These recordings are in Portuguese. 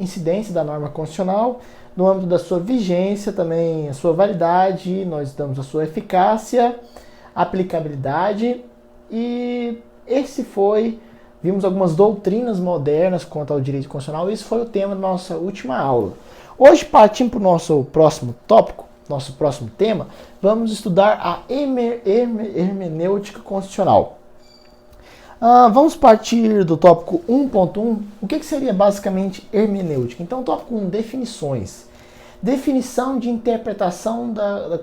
incidência da norma constitucional, no âmbito da sua vigência, também a sua validade, nós damos a sua eficácia, aplicabilidade e vimos algumas doutrinas modernas quanto ao direito constitucional. Esse foi o tema da nossa última aula. Hoje, partindo para o nosso próximo tópico, nosso próximo tema, vamos estudar a hermenêutica constitucional. Vamos partir do tópico 1.1. O que seria basicamente hermenêutica? Então, tópico 1, definições. Definição de interpretação da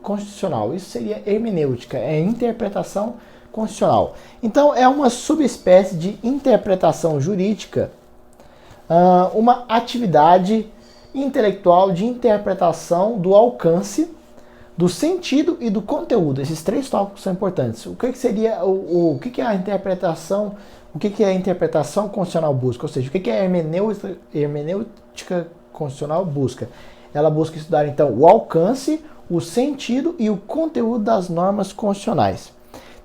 constitucional. Isso seria hermenêutica, é interpretação constitucional. Então, é uma subespécie de interpretação jurídica, uma atividade intelectual de interpretação do alcance, do sentido e do conteúdo. Esses três tópicos são importantes. O que seria o que é a interpretação? O que a interpretação constitucional busca? Ou seja, o que a hermenêutica constitucional busca? Ela busca estudar então o alcance, o sentido e o conteúdo das normas constitucionais.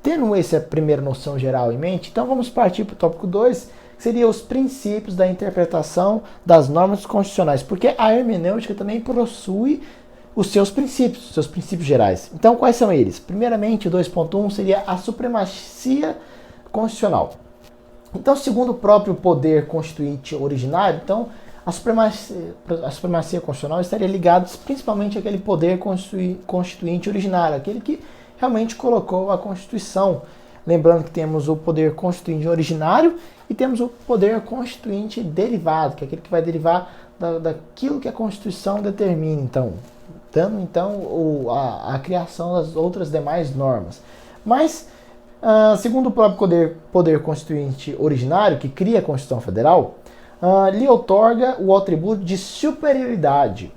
Tendo essa primeira noção geral em mente, então vamos partir para o tópico 2, que seria os princípios da interpretação das normas constitucionais, porque a hermenêutica também possui os seus princípios gerais. Então, quais são eles? Primeiramente, o 2.1 seria a supremacia constitucional. Então, segundo o próprio poder constituinte originário, então, a supremacia constitucional estaria ligada principalmente àquele poder constituinte originário, aquele que realmente colocou a Constituição. Lembrando que temos o poder constituinte originário e temos o poder constituinte derivado, que é aquele que vai derivar daquilo que a Constituição determina, dando a criação das outras demais normas. Mas, segundo o próprio poder constituinte originário, que cria a Constituição Federal, lhe outorga o atributo de superioridade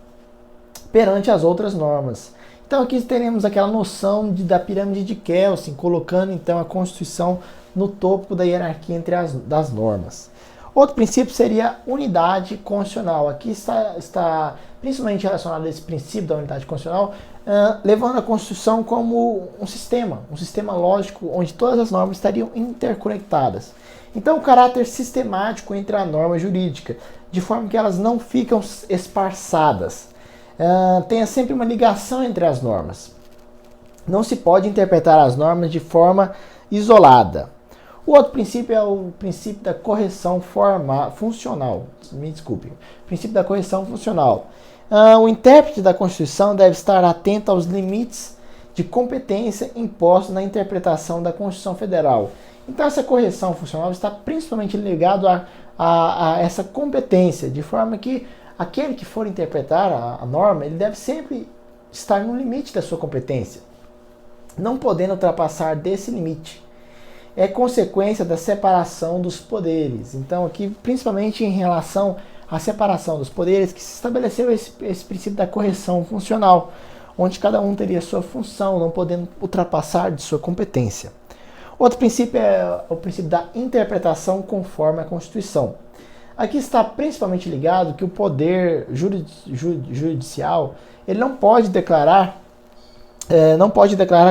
perante as outras normas. Então aqui teremos aquela noção da pirâmide de Kelsen, colocando então a Constituição no topo da hierarquia das normas. Outro princípio seria a unidade constitucional. Aqui está principalmente relacionado a esse princípio da unidade constitucional, levando a Constituição como um sistema lógico, onde todas as normas estariam interconectadas. Então, o caráter sistemático entre a norma jurídica, de forma que elas não ficam esparçadas. Tenha sempre uma ligação entre as normas. Não se pode interpretar as normas de forma isolada. O outro princípio é o princípio da correção funcional. Me desculpe. Princípio da correção funcional. O intérprete da Constituição deve estar atento aos limites de competência impostos na interpretação da Constituição Federal. Então, essa correção funcional está principalmente ligado a essa competência, de forma que aquele que for interpretar a norma, ele deve sempre estar no limite da sua competência, não podendo ultrapassar desse limite. É consequência da separação dos poderes. Então, aqui, principalmente em relação à separação dos poderes, que se estabeleceu esse princípio da correção funcional, onde cada um teria sua função, não podendo ultrapassar de sua competência. Outro princípio é o princípio da interpretação conforme a Constituição. Aqui está principalmente ligado que o poder judicial ele não pode declarar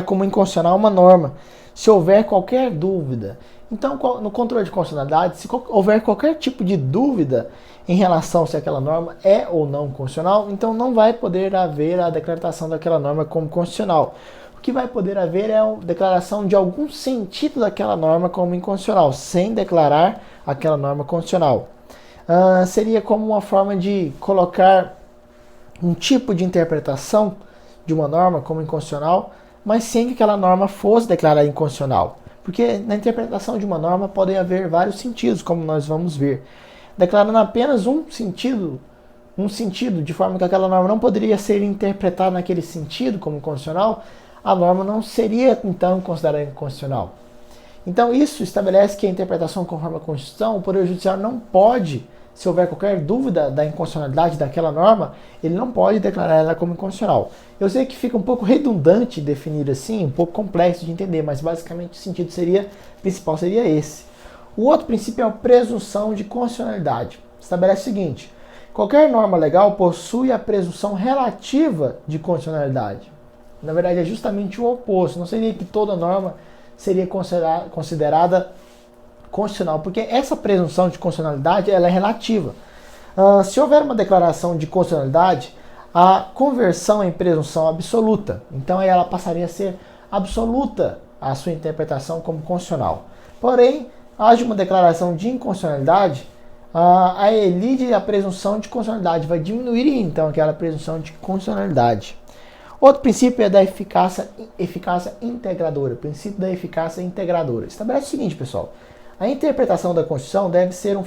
como inconstitucional uma norma se houver qualquer dúvida. Então, no controle de constitucionalidade, se houver qualquer tipo de dúvida em relação se aquela norma é ou não constitucional, então não vai poder haver a declaração daquela norma como constitucional. O que vai poder haver é a declaração de algum sentido daquela norma como inconstitucional, sem declarar aquela norma constitucional. Seria como uma forma de colocar um tipo de interpretação de uma norma como inconstitucional, mas sem que aquela norma fosse declarada inconstitucional. Porque na interpretação de uma norma podem haver vários sentidos, como nós vamos ver. Declarando apenas um sentido, de forma que aquela norma não poderia ser interpretada naquele sentido como inconstitucional, a norma não seria então considerada inconstitucional. Então isso estabelece que a interpretação conforme a Constituição, o Poder Judiciário não pode, se houver qualquer dúvida da inconstitucionalidade daquela norma, ele não pode declarar ela como inconstitucional. Eu sei que fica um pouco redundante definir assim, um pouco complexo de entender, mas basicamente o sentido principal seria esse. O outro princípio é a presunção de constitucionalidade. Estabelece o seguinte: qualquer norma legal possui a presunção relativa de constitucionalidade. Na verdade é justamente o oposto. Não seria que toda norma seria considerada constitucional, porque essa presunção de constitucionalidade ela é relativa. Se houver uma declaração de constitucionalidade, a conversão em presunção absoluta. Então aí ela passaria a ser absoluta a sua interpretação como constitucional. Porém, haja uma declaração de inconstitucionalidade, a elide e a presunção de constitucionalidade vai diminuir então aquela presunção de constitucionalidade. Outro princípio é da eficácia integradora. O princípio da eficácia integradora. Estabelece o seguinte, pessoal. A interpretação da Constituição deve ser um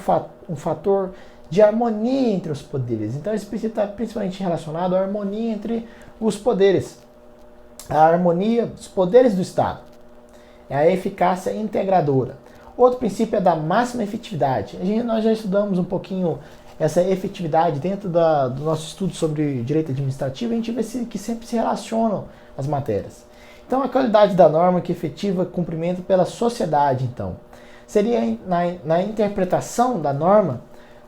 fator de harmonia entre os poderes. Então esse princípio está principalmente relacionado à harmonia entre os poderes. A harmonia dos poderes do Estado. É a eficácia integradora. Outro princípio é da máxima efetividade. Nós já estudamos um pouquinho essa efetividade dentro do nosso estudo sobre direito administrativo. A gente vê que sempre se relacionam as matérias. Então a qualidade da norma que efetiva cumprimento pela sociedade, então. Seria na interpretação da norma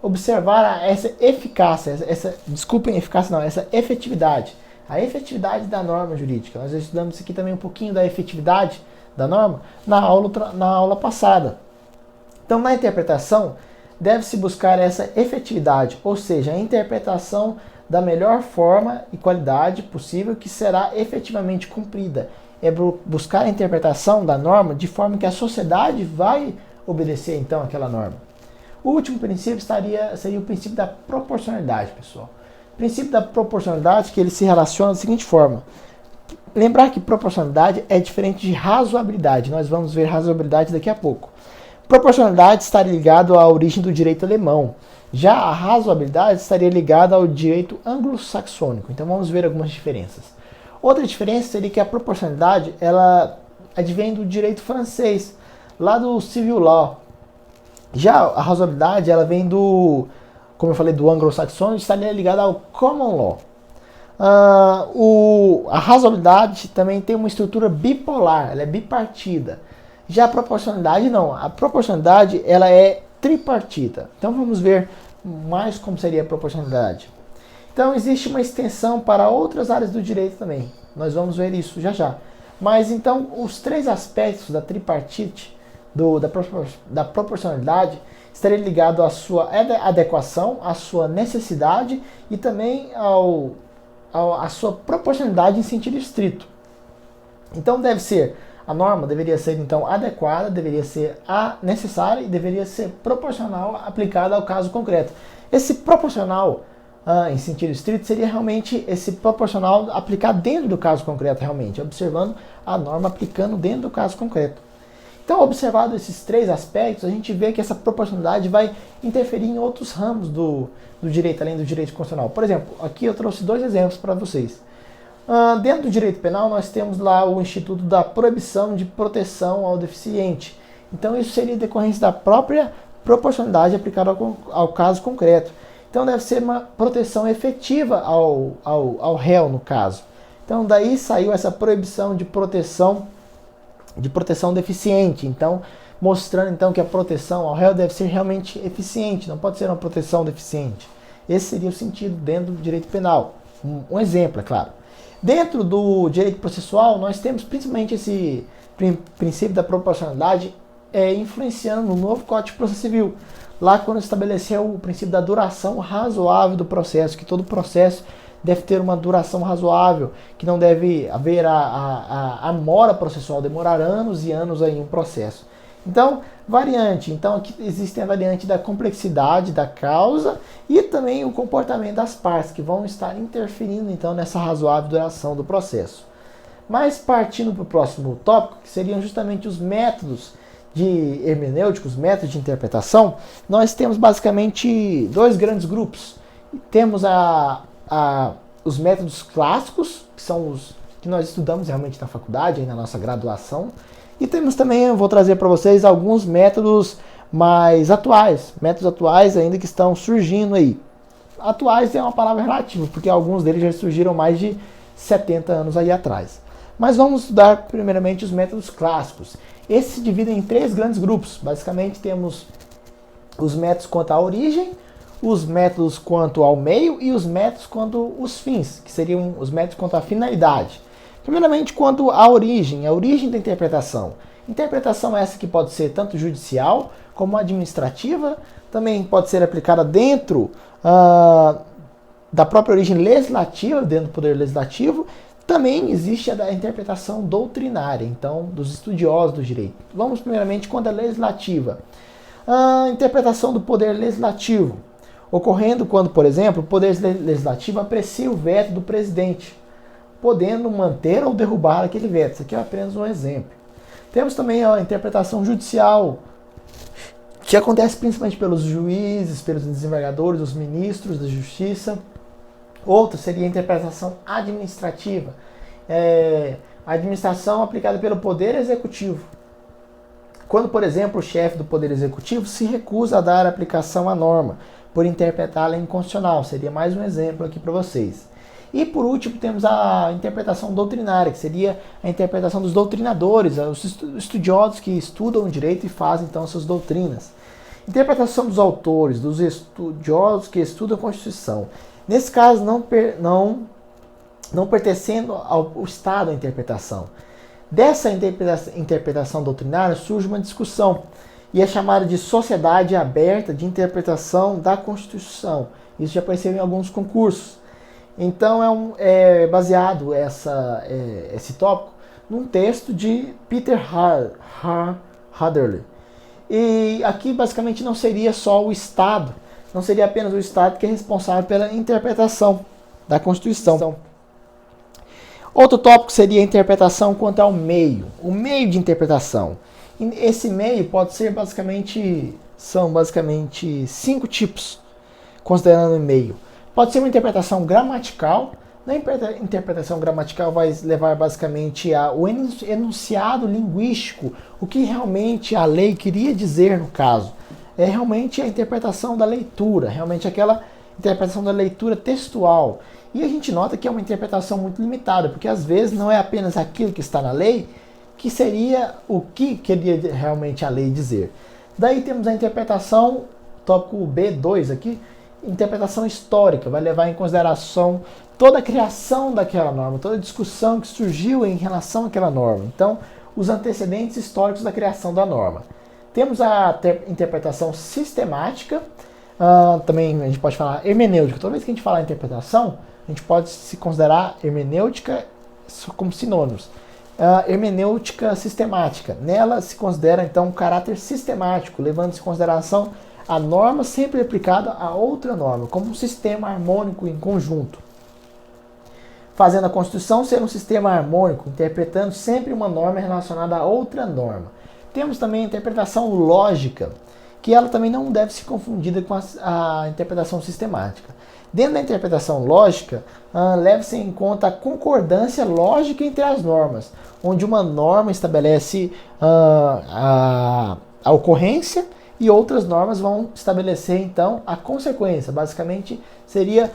observar essa eficácia, essa efetividade. A efetividade da norma jurídica. Nós já estudamos aqui também um pouquinho da efetividade da norma na aula passada. Então, na interpretação, deve-se buscar essa efetividade, ou seja, a interpretação da melhor forma e qualidade possível que será efetivamente cumprida. É buscar a interpretação da norma de forma que a sociedade vai obedecer, então, aquela norma. O último princípio seria o princípio da proporcionalidade, pessoal. O princípio da proporcionalidade que ele se relaciona da seguinte forma. Lembrar que proporcionalidade é diferente de razoabilidade. Nós vamos ver razoabilidade daqui a pouco. Proporcionalidade estaria ligado à origem do direito alemão. Já a razoabilidade estaria ligada ao direito anglo-saxônico. Então vamos ver algumas diferenças. Outra diferença seria que a proporcionalidade ela advém do direito francês, lá do civil law. Já a razoabilidade ela vem como eu falei, do anglo-saxônico, estaria ligada ao common law. A razoabilidade também tem uma estrutura bipolar, ela é bipartida. Já a proporcionalidade não, a proporcionalidade ela é tripartita. Então vamos ver mais como seria a proporcionalidade. Então existe uma extensão para outras áreas do direito também, nós vamos ver isso já já. Mas então os três aspectos da tripartite, da proporcionalidade, estaria ligado à sua adequação, à sua necessidade e também à sua proporcionalidade em sentido estrito. Então a norma deveria ser então adequada, deveria ser necessária e deveria ser proporcional aplicada ao caso concreto. Esse proporcional em sentido estrito seria realmente esse proporcional aplicado dentro do caso concreto, realmente, observando a norma aplicando dentro do caso concreto. Então, observado esses três aspectos, a gente vê que essa proporcionalidade vai interferir em outros ramos do direito, além do direito constitucional. Por exemplo, aqui eu trouxe dois exemplos para vocês. Dentro do direito penal, nós temos lá o Instituto da Proibição de Proteção ao Deficiente. Então, isso seria decorrência da própria proporcionalidade aplicada ao caso concreto. Então, deve ser uma proteção efetiva ao réu, no caso. Então, daí saiu essa proibição de proteção deficiente. Então, mostrando então que a proteção ao réu deve ser realmente eficiente, não pode ser uma proteção deficiente. Esse seria o sentido dentro do direito penal. Um exemplo, é claro. Dentro do direito processual, nós temos principalmente esse princípio da proporcionalidade influenciando no novo Código de Processo Civil. Lá quando estabeleceu o princípio da duração razoável do processo, que todo processo deve ter uma duração razoável, que não deve haver a mora processual, demorar anos e anos em um processo. Então, variante. Então, aqui existe a variante da complexidade da causa e também o comportamento das partes, que vão estar interferindo, então, nessa razoável duração do processo. Mas, partindo para o próximo tópico, que seriam justamente os métodos de hermenêuticos, métodos de interpretação, nós temos basicamente dois grandes grupos. Temos os métodos clássicos, que são os que nós estudamos realmente na faculdade, na nossa graduação, e temos também, eu vou trazer para vocês alguns métodos mais atuais, métodos atuais ainda que estão surgindo aí. Atuais é uma palavra relativa, porque alguns deles já surgiram mais de 70 anos aí atrás. Mas vamos estudar primeiramente os métodos clássicos. Esses se dividem em três grandes grupos. Basicamente temos os métodos quanto à origem, os métodos quanto ao meio e os métodos quanto aos fins, que seriam os métodos quanto à finalidade. Primeiramente, quanto à origem da interpretação. Interpretação essa que pode ser tanto judicial como administrativa, também pode ser aplicada dentro da própria origem legislativa, dentro do poder legislativo. Também existe a interpretação doutrinária, então, dos estudiosos do direito. Vamos primeiramente com a legislativa. A interpretação do poder legislativo, ocorrendo quando, por exemplo, o poder legislativo aprecia o veto do presidente, podendo manter ou derrubar aquele veto. Isso aqui é apenas um exemplo. Temos também a interpretação judicial, que acontece principalmente pelos juízes, pelos desembargadores, os ministros da justiça. Outro seria a interpretação administrativa, a administração aplicada pelo poder executivo. Quando, por exemplo, o chefe do poder executivo se recusa a dar aplicação à norma, por interpretá-la inconstitucional. Seria mais um exemplo aqui para vocês. E por último temos a interpretação doutrinária, que seria a interpretação dos doutrinadores, os estudiosos que estudam o direito e fazem então suas doutrinas. Interpretação dos autores, dos estudiosos que estudam a Constituição. Nesse caso, não pertencendo ao Estado a interpretação. Dessa interpretação doutrinária surge uma discussão, e é chamada de Sociedade Aberta de Interpretação da Constituição. Isso já apareceu em alguns concursos. Então é baseado esse tópico num texto de Peter Hölderlin. E aqui basicamente não seria só o Estado, não seria apenas o Estado que é responsável pela interpretação da Constituição. Outro tópico seria a interpretação quanto ao meio, o meio de interpretação. Esse meio pode ser são basicamente 5 tipos, considerando o meio. Pode ser uma interpretação gramatical. Na interpretação gramatical vai levar basicamente ao enunciado linguístico, o que realmente a lei queria dizer no caso. É realmente a interpretação da leitura, realmente aquela interpretação da leitura textual. E a gente nota que é uma interpretação muito limitada, porque às vezes não é apenas aquilo que está na lei que seria o que queria realmente a lei dizer. Daí temos a interpretação, tópico B2 aqui, interpretação histórica, vai levar em consideração toda a criação daquela norma, toda a discussão que surgiu em relação àquela norma. Então, os antecedentes históricos da criação da norma. Temos a interpretação sistemática, também a gente pode falar hermenêutica. Toda vez que a gente fala interpretação, a gente pode se considerar hermenêutica como sinônimos. Hermenêutica sistemática. Nela se considera, então, um caráter sistemático, levando-se em consideração a norma sempre aplicada a outra norma, como um sistema harmônico em conjunto. Fazendo a Constituição ser um sistema harmônico, interpretando sempre uma norma relacionada a outra norma. Temos também a interpretação lógica, que ela também não deve ser confundida com a interpretação sistemática. Dentro da interpretação lógica, leva-se em conta a concordância lógica entre as normas, onde uma norma estabelece a ocorrência e outras normas vão estabelecer, então, a consequência. Basicamente, seria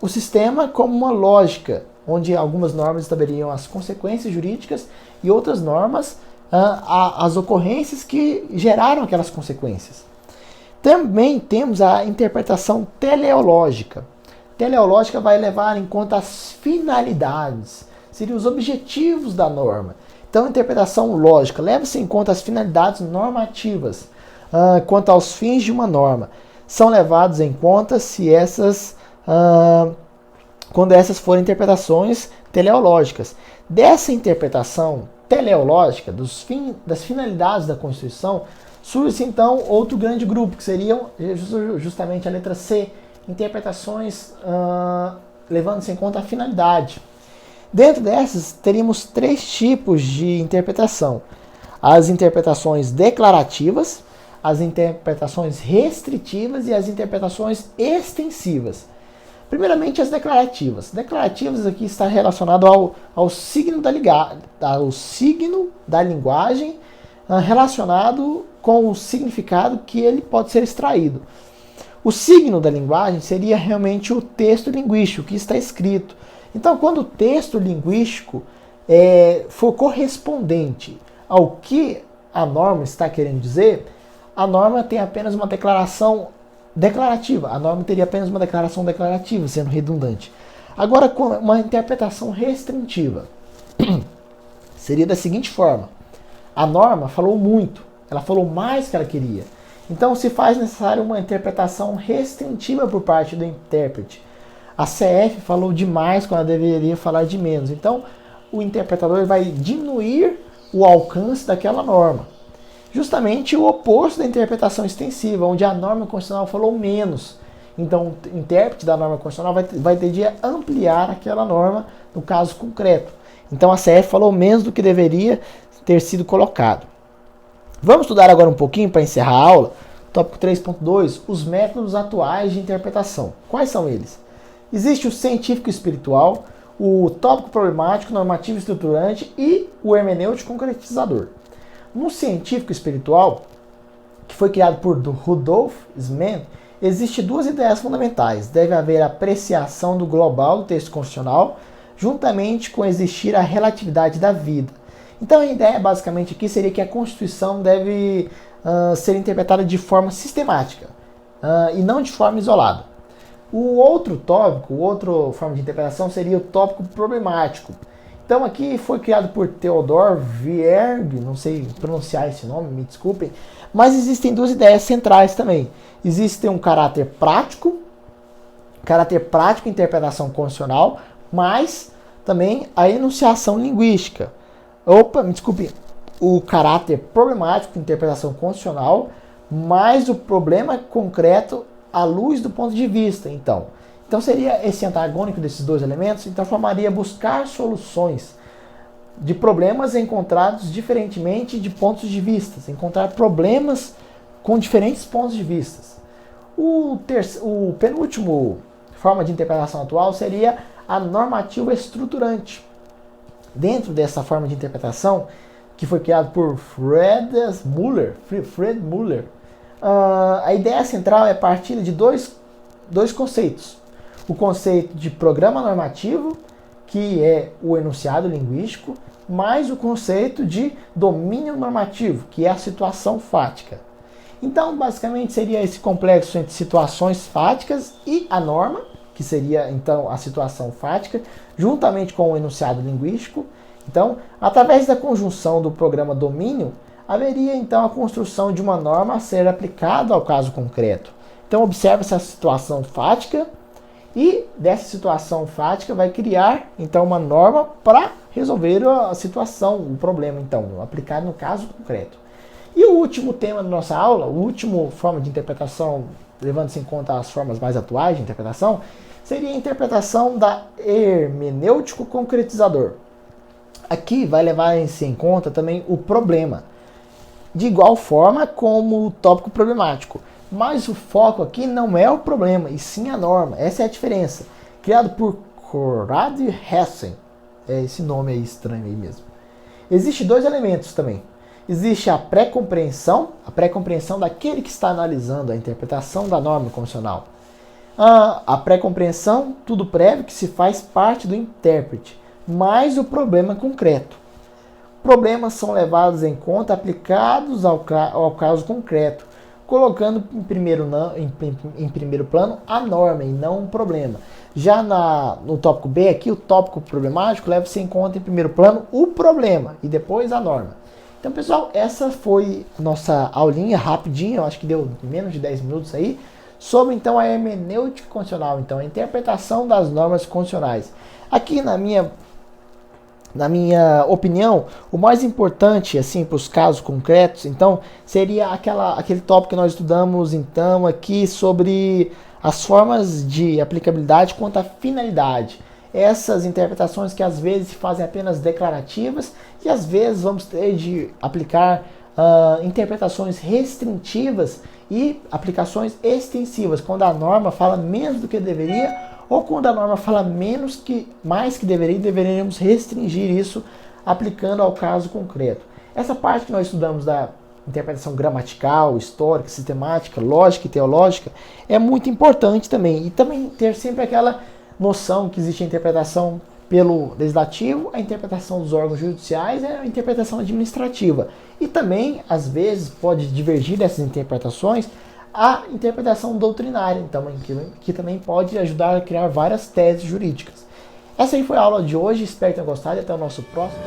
o sistema como uma lógica, onde algumas normas estabeleciam as consequências jurídicas e outras normas as ocorrências que geraram aquelas consequências. Também temos a interpretação teleológica. Teleológica vai levar em conta as finalidades, seriam os objetivos da norma. Então, a interpretação lógica leva-se em conta as finalidades normativas quanto aos fins de uma norma. São levados em conta quando essas forem interpretações teleológicas. Dessa interpretação teleológica das finalidades da Constituição, surge então outro grande grupo, que seriam justamente a letra C, interpretações levando-se em conta a finalidade. Dentro dessas, teríamos 3 tipos de interpretação: as interpretações declarativas, as interpretações restritivas e as interpretações extensivas. Primeiramente, as declarativas. Declarativas aqui está relacionado ao signo da linguagem relacionado com o significado que ele pode ser extraído. O signo da linguagem seria realmente o texto linguístico que está escrito. Então, quando o texto linguístico for correspondente ao que a norma está querendo dizer, a norma tem apenas uma declaração declarativa. A norma teria apenas uma declaração declarativa, sendo redundante. Agora, com uma interpretação restritiva, seria da seguinte forma: A norma falou muito, ela falou mais que ela queria. Então se faz necessário uma interpretação restritiva por parte do intérprete. A CF falou demais quando ela deveria falar de menos. Então o interpretador vai diminuir o alcance daquela norma. Justamente o oposto da interpretação extensiva, onde a norma constitucional falou menos. Então o intérprete da norma constitucional vai ter de ampliar aquela norma no caso concreto. Então a CF falou menos do que deveria ter sido colocado. Vamos estudar agora um pouquinho para encerrar a aula. Tópico 3.2, os métodos atuais de interpretação. Quais são eles? Existe o científico espiritual, o tópico problemático, normativo estruturante e o hermenêutico concretizador. No científico espiritual, que foi criado por Rudolf Smann, existem duas ideias fundamentais. Deve haver apreciação do global do texto constitucional, juntamente com existir a relatividade da vida. Então a ideia basicamente aqui seria que a Constituição deve ser interpretada de forma sistemática e não de forma isolada. O outro tópico, outra forma de interpretação seria o tópico problemático. Então aqui foi criado por Theodor Vierge, não sei pronunciar esse nome, me desculpem, mas existem duas ideias centrais também. Existe um caráter prático interpretação constitucional, mas também a enunciação linguística. O caráter problemático, interpretação constitucional, mais o problema concreto à luz do ponto de vista. Então seria esse antagônico desses dois elementos, então formaria buscar soluções de problemas encontrados diferentemente de pontos de vista, encontrar problemas com diferentes pontos de vista. O penúltimo forma de interpretação atual seria a normativa estruturante. Dentro dessa forma de interpretação, que foi criado por Fred Muller, a ideia central é a partir de dois conceitos. O conceito de programa normativo, que é o enunciado linguístico, mais o conceito de domínio normativo, que é a situação fática. Então, basicamente, seria esse complexo entre situações fáticas e a norma, que seria, então, a situação fática, juntamente com o enunciado linguístico. Então, através da conjunção do programa domínio, haveria, então, a construção de uma norma a ser aplicada ao caso concreto. Então, observa-se a situação fática e, dessa situação fática, vai criar, então, uma norma para resolver a situação, o problema, então, aplicado no caso concreto. E o último tema da nossa aula, a última forma de interpretação, levando-se em conta as formas mais atuais de interpretação, seria a interpretação da hermenêutico concretizador. Aqui vai levar-se em conta também o problema, de igual forma como o tópico problemático. Mas o foco aqui não é o problema, e sim a norma. Essa é a diferença. Criado por Conrad Hessen. É esse nome aí estranho aí mesmo. Existem dois elementos também. Existe a pré-compreensão daquele que está analisando a interpretação da norma constitucional. A pré-compreensão, tudo prévio que se faz parte do intérprete, mais o problema concreto. Problemas são levados em conta aplicados ao caso concreto, colocando em primeiro plano a norma e não o problema. Já no tópico B aqui, o tópico problemático leva-se em conta em primeiro plano o problema e depois a norma. Então, pessoal, essa foi a nossa aulinha rapidinha, eu acho que deu menos de 10 minutos aí, sobre então a hermenêutica constitucional, então a interpretação das normas constitucionais. Aqui na minha opinião, o mais importante assim para os casos concretos, então, seria aquele tópico que nós estudamos então aqui sobre as formas de aplicabilidade quanto à finalidade. Essas interpretações que às vezes se fazem apenas declarativas e às vezes vamos ter de aplicar interpretações restritivas e aplicações extensivas, quando a norma fala menos do que deveria ou quando a norma fala mais que deveria, deveríamos restringir isso aplicando ao caso concreto. Essa parte que nós estudamos da interpretação gramatical, histórica, sistemática, lógica e teológica é muito importante também. E também ter sempre aquela noção que existe a interpretação pelo legislativo, a interpretação dos órgãos judiciais e a interpretação administrativa. E também, às vezes, pode divergir dessas interpretações a interpretação doutrinária, então, que também pode ajudar a criar várias teses jurídicas. Essa aí foi a aula de hoje, espero que tenham gostado e até o nosso próximo.